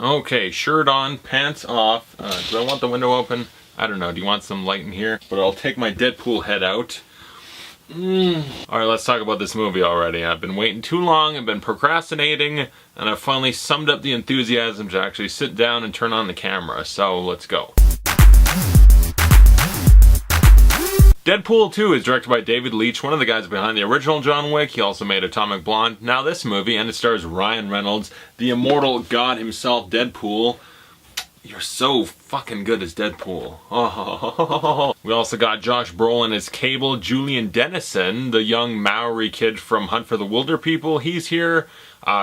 Okay, shirt on, pants off. Do I want the window open? I don't know. Do you want some light in here? But I'll take my Deadpool head out. Alright, let's talk about this movie already. I've been waiting too long, I've been procrastinating, and I've finally summed up the enthusiasm to actually sit down and turn on the camera. So, let's go. Deadpool 2 is directed by David Leitch, one of the guys behind the original John Wick. He also made Atomic Blonde. Now this movie, and it stars Ryan Reynolds, the immortal god himself, Deadpool. You're so fucking good as Deadpool. Oh. We also got Josh Brolin as Cable, Julian Dennison, the young Maori kid from Hunt for the Wilder People. He's here.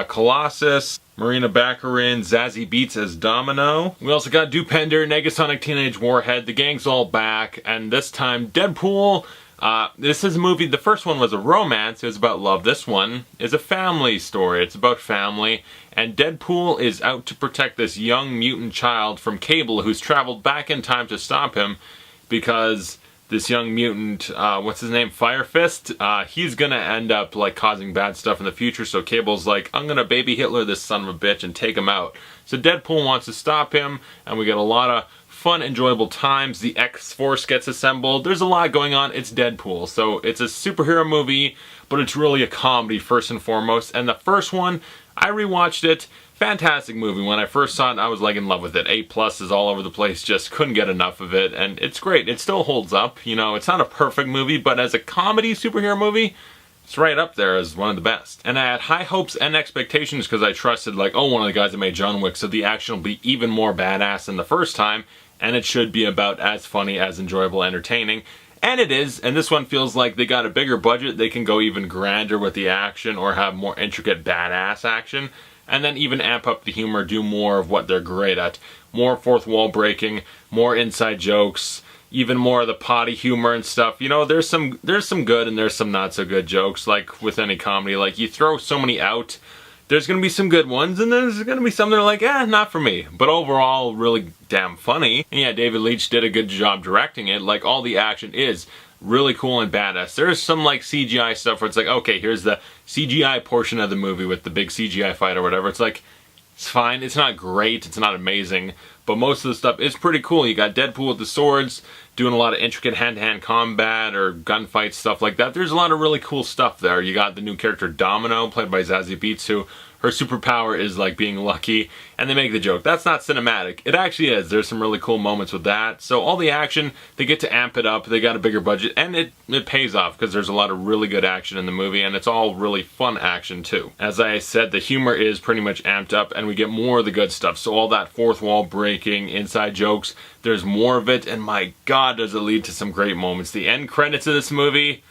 Colossus, Morena, Baccarin, Zazie, Beetz as Domino. We also got Dupender, Negasonic Teenage Warhead. The gang's all back, and this time Deadpool. This is a movie, the first one was a romance, it was about love. This one is a family story, it's about family, and Deadpool is out to protect this young mutant child from Cable, who's traveled back in time to stop him, because this young mutant, what's his name, Fire Fist, he's gonna end up like causing bad stuff in the future, so Cable's like, I'm gonna baby Hitler this son of a bitch and take him out. So Deadpool wants to stop him, and we get a lot of fun, enjoyable times. The X-Force gets assembled. There's a lot going on. It's Deadpool. So it's a superhero movie, but it's really a comedy first and foremost. And the first one, I rewatched it. Fantastic movie. When I first saw it, I was like in love with it. A+ is all over the place. Just couldn't get enough of it. And it's great. It still holds up. You know, it's not a perfect movie, but as a comedy superhero movie, it's right up there as one of the best. And I had high hopes and expectations because I trusted, like, oh, one of the guys that made John Wick, so the action will be even more badass than the first time. And it should be about as funny, as enjoyable, entertaining. And it is, and this one feels like they got a bigger budget, they can go even grander with the action or have more intricate badass action. And then even amp up the humor, do more of what they're great at. More fourth wall breaking, more inside jokes, even more of the potty humor and stuff. You know, there's some good and there's some not so good jokes, like with any comedy. Like, you throw so many out, there's going to be some good ones, and there's going to be some that are like, not for me. But overall, really damn funny. And yeah, David Leitch did a good job directing it. Like, all the action is really cool and badass. There's some, like, CGI stuff where it's like, okay, here's the CGI portion of the movie with the big CGI fight or whatever. It's like, it's fine. It's not great. It's not amazing. But most of the stuff is pretty cool. You got Deadpool with the swords, doing a lot of intricate hand-to-hand combat or gunfights, stuff like that. There's a lot of really cool stuff there. You got the new character Domino, played by Zazie Beetz, who her superpower is like being lucky, and they make the joke. That's not cinematic. It actually is. There's some really cool moments with that. So all the action, they get to amp it up. They got a bigger budget, and it pays off because there's a lot of really good action in the movie, and it's all really fun action too. As I said, the humor is pretty much amped up, and we get more of the good stuff. So all that fourth wall breaking, inside jokes, there's more of it, and my God, does it lead to some great moments. The end credits of this movie,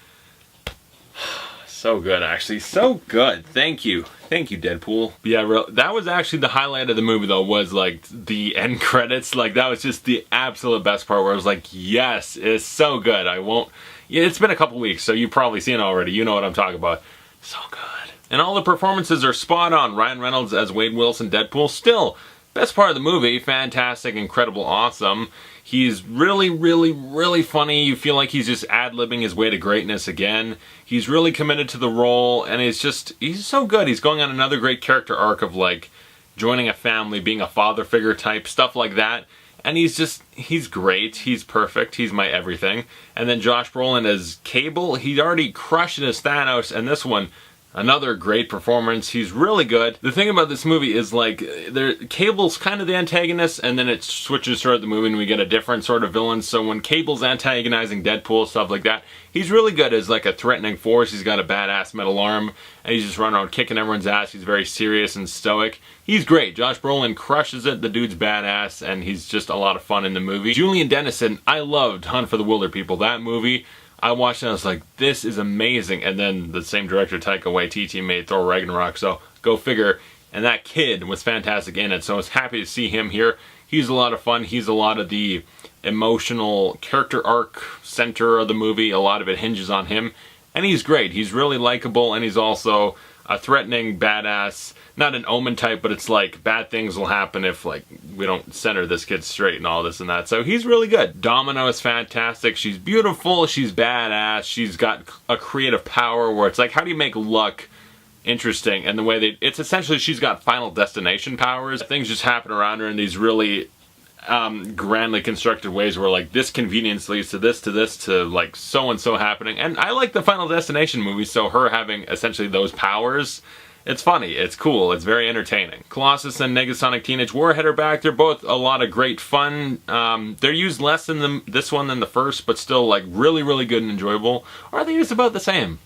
so good, actually. So good. Thank you. Thank you, Deadpool. But yeah, that was actually the highlight of the movie, though, was like the end credits. Like, that was just the absolute best part where I was like, yes, it's so good. Yeah, it's been a couple weeks, so you've probably seen it already. You know what I'm talking about. So good. And all the performances are spot on. Ryan Reynolds as Wade Wilson, Deadpool, still best part of the movie. Fantastic, incredible, awesome. He's really, really, really funny. You feel like he's just ad-libbing his way to greatness again. He's really committed to the role, and he's so good. He's going on another great character arc of, like, joining a family, being a father figure type, stuff like that. And he's great. He's perfect. He's my everything. And then Josh Brolin as Cable, he'd already crushed it as Thanos, and this one, another great performance. He's really good. The thing about this movie is, like, Cable's kind of the antagonist, and then it switches throughout the movie and we get a different sort of villain. So when Cable's antagonizing Deadpool, stuff like that, he's really good as, like, a threatening force. He's got a badass metal arm, and he's just running around kicking everyone's ass. He's very serious and stoic. He's great. Josh Brolin crushes it. The dude's badass, and he's just a lot of fun in the movie. Julian Dennison, I loved Hunt for the Wilder People. That movie, I watched it and I was like, this is amazing. And then the same director, Taika Waititi, made Thor Ragnarok, so go figure. And that kid was fantastic in it, so I was happy to see him here. He's a lot of fun. He's a lot of the emotional character arc center of the movie. A lot of it hinges on him. And he's great. He's really likable, and he's also a threatening badass. Not an Omen type, but it's like bad things will happen if, like, we don't center this kid straight and all this and that. So he's really good. Domino is fantastic. She's beautiful. She's badass. She's got a creative power where it's like, how do you make luck interesting. And the way it's essentially she's got Final Destination powers. Things just happen around her in these really grandly constructed ways where like this convenience leads to this to like so and so happening. And I like the Final Destination movies, so her having essentially those powers, it's funny, it's cool, it's very entertaining. Colossus and Negasonic Teenage Warhead are back. They're both a lot of great fun. They're used less in this one than the first, but still like really, really good and enjoyable. Or are they used about the same?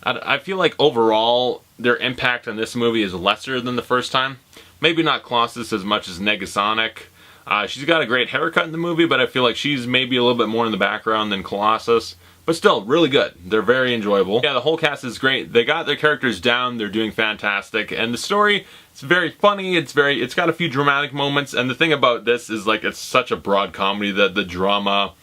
I feel like overall their impact on this movie is lesser than the first time. Maybe not Colossus as much as Negasonic. She's got a great haircut in the movie, but I feel like she's maybe a little bit more in the background than Colossus. But still, really good. They're very enjoyable. Yeah, the whole cast is great. They got their characters down. They're doing fantastic. And the story, it's very funny. It's got a few dramatic moments. And the thing about this is like it's such a broad comedy that the drama,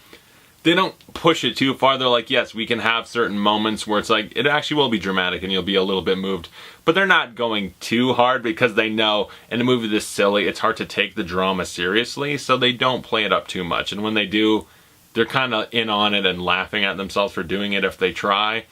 they don't push it too far. They're like, yes, we can have certain moments where it's like, it actually will be dramatic and you'll be a little bit moved. But they're not going too hard because they know in a movie this silly, it's hard to take the drama seriously. So they don't play it up too much. And when they do, they're kind of in on it and laughing at themselves for doing it if they try.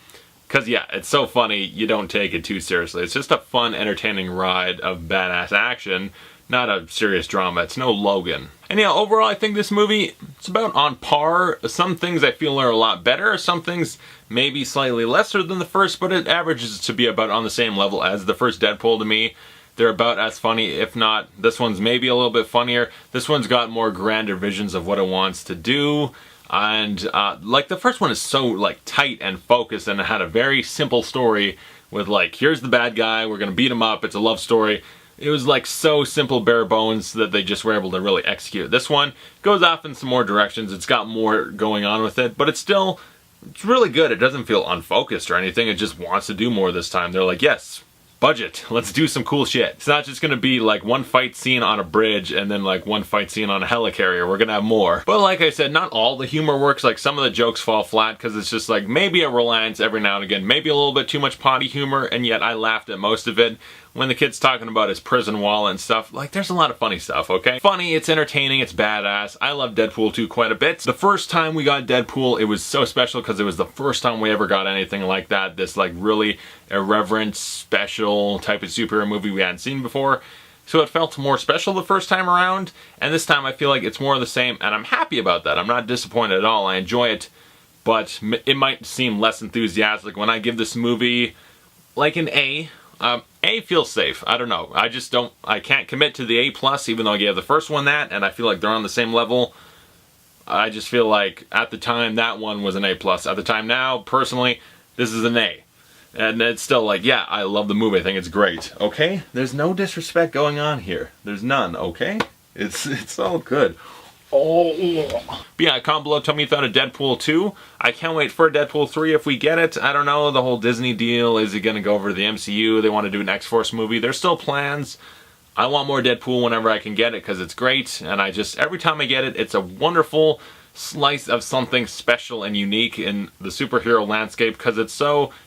Because yeah, it's so funny, you don't take it too seriously. It's just a fun, entertaining ride of badass action, not a serious drama. It's no Logan. And yeah, overall I think this movie, it's about on par. Some things I feel are a lot better. Some things maybe slightly lesser than the first, but it averages to be about on the same level as the first Deadpool to me. They're about as funny, if not, this one's maybe a little bit funnier. This one's got more grander visions of what it wants to do. And like the first one is so like tight and focused, and it had a very simple story with like, here's the bad guy, we're gonna beat him up, it's a love story. It was like so simple, bare bones that they just were able to really execute. This one goes off in some more directions. It's got more going on with it, but it's really good. It doesn't feel unfocused or anything. It just wants to do more this time. They're like, yes, budget, let's do some cool shit. It's not just gonna be like one fight scene on a bridge and then like one fight scene on a helicarrier. We're gonna have more. But like I said, not all the humor works. Like some of the jokes fall flat because it's just like maybe a reliance every now and again, maybe a little bit too much potty humor, and yet I laughed at most of it. When the kid's talking about his prison wall and stuff, like there's a lot of funny stuff, okay? Funny, it's entertaining, it's badass. I love Deadpool 2 quite a bit. The first time we got Deadpool, it was so special because it was the first time we ever got anything like that. This like really irreverent, special type of superhero movie we hadn't seen before. So it felt more special the first time around, and this time I feel like it's more of the same, and I'm happy about that. I'm not disappointed at all. I enjoy it, but it might seem less enthusiastic when I give this movie like an A. A feels safe. I don't know. I can't commit to the A+, even though I gave the first one that, and I feel like they're on the same level. I just feel like at the time that one was an A+. At the time now, personally, this is an A. And it's still like, yeah, I love the movie. I think it's great. Okay? There's no disrespect going on here. There's none, okay? It's all good. Oh. But yeah, comment below, tell me you thought of Deadpool 2. I can't wait for Deadpool 3 if we get it. I don't know, the whole Disney deal. Is it going to go over to the MCU? They want to do an X-Force movie. There's still plans. I want more Deadpool whenever I can get it because it's great. And every time I get it, it's a wonderful slice of something special and unique in the superhero landscape because it's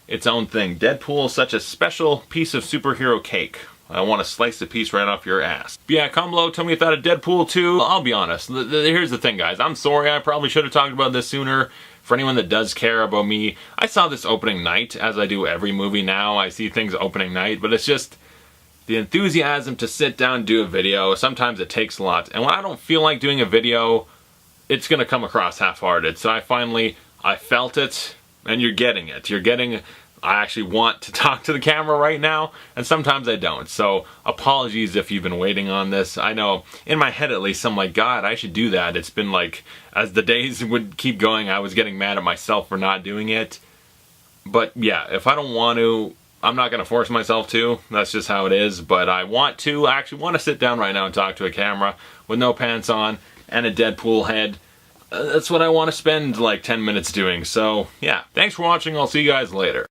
its own thing. Deadpool is such a special piece of superhero cake. I want to slice the piece right off your ass. But yeah, comment below, tell me you thought of Deadpool 2. I'll be honest, here's the thing guys, I'm sorry, I probably should have talked about this sooner. For anyone that does care about me, I saw this opening night, as I do every movie now. I see things opening night, but it's just the enthusiasm to sit down and do a video. Sometimes it takes a lot, and when I don't feel like doing a video, it's gonna come across half-hearted. So I felt it, and you're getting it. I actually want to talk to the camera right now, and sometimes I don't. So apologies if you've been waiting on this. I know, in my head at least, I'm like, God, I should do that. It's been like, as the days would keep going, I was getting mad at myself for not doing it. But yeah, if I don't want to, I'm not going to force myself to. That's just how it is. But I actually want to sit down right now and talk to a camera with no pants on and a Deadpool head. That's what I want to spend like 10 minutes doing. So yeah, thanks for watching. I'll see you guys later.